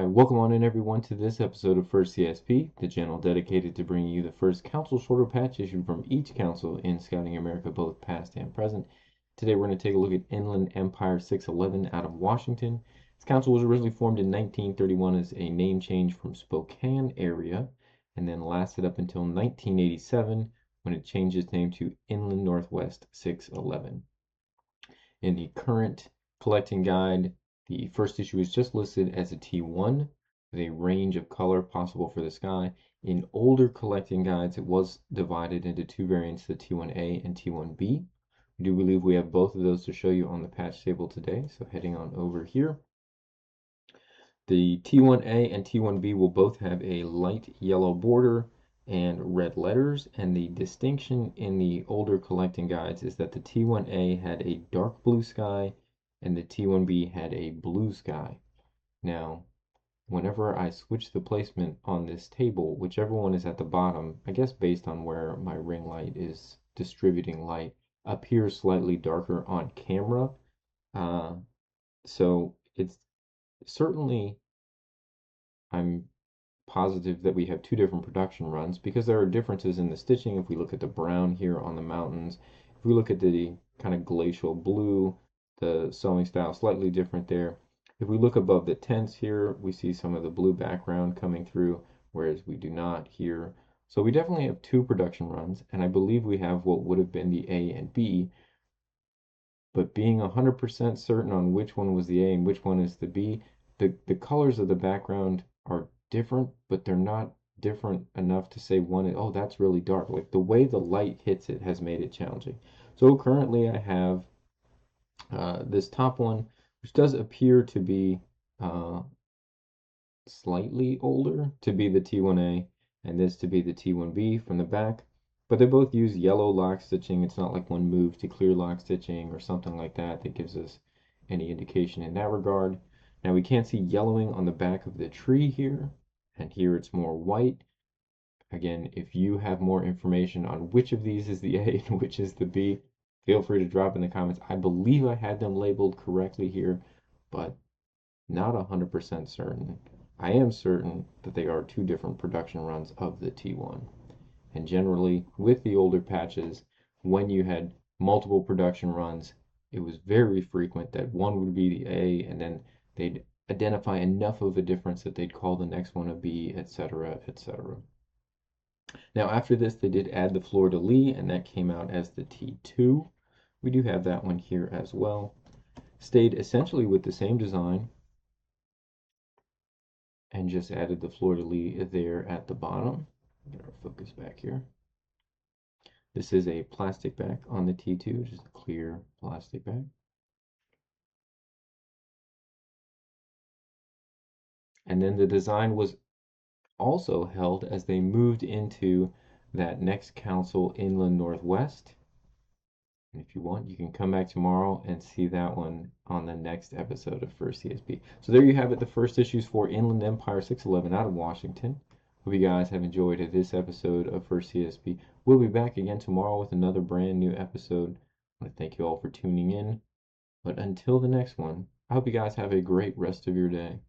Alright, welcome on in everyone to this episode of First CSP, the channel dedicated to bringing you the first council shorter patch issued from each council in Scouting America, both past and present. Today we're going to take a look at Inland Empire 611 out of Washington. This council was originally formed in 1931 as a name change from Spokane area, and then lasted up until 1987 when it changed its name to Inland Northwest 611. In the current collecting guide, the first issue is just listed as a T1 with a range of color possible for the sky. In older collecting guides, it was divided into two variants, the T1A and T1B. We do believe we have both of those to show you on the patch table today, so heading on over here. The T1A and T1B will both have a light yellow border and red letters, and the distinction in the older collecting guides is that the T1A had a dark blue sky and the T1B had a blue sky. Now, whenever I switch the placement on this table, whichever one is at the bottom, I guess based on where my ring light is distributing light, appears slightly darker on camera. So it's certainly, I'm positive that we have two different production runs because there are differences in the stitching. If we look at the brown here on the mountains, if we look at the kind of glacial blue, the sewing style slightly different there. If we look above the tents here, we see some of the blue background coming through, whereas we do not here. So we definitely have two production runs, and I believe we have what would have been the A and B, but being 100% certain on which one was the A and which one is the B, the colors of the background are different, but they're not different enough to say one, oh, that's really dark. Like the way the light hits it has made it challenging. So currently I have this top one, which does appear to be slightly older, to be the T1A, and this to be the T1B from the back. But they both use yellow lock stitching. It's not like one moved to clear lock stitching or something like that that gives us any indication in that regard. Now we can't see yellowing on the back of the tree here, and here it's more white. Again, if you have more information on which of these is the A and which is the B, feel free to drop in the comments. I believe I had them labeled correctly here, but not 100% certain. I am certain that they are two different production runs of the T1. And generally, with the older patches, when you had multiple production runs, it was very frequent that one would be the A, and then they'd identify enough of a difference that they'd call the next one a B, etc., etc. Now, after this, they did add the fleur-de-lis, and that came out as the T2. We do have that one here as well. Stayed essentially with the same design, and just added the fleur-de-lis there at the bottom. Get our focus back here. This is a plastic back on the T2, just a clear plastic back. And then the design was also held as they moved into that next council, Inland Northwest. And if you want, you can come back tomorrow and see that one on the next episode of First CSP. So there you have it, the first issues for Inland Empire 611 out of Washington. Hope you guys have enjoyed this episode of First CSP. We'll be back again tomorrow with another brand new episode. I want to thank you all for tuning in. But until the next one, I hope you guys have a great rest of your day.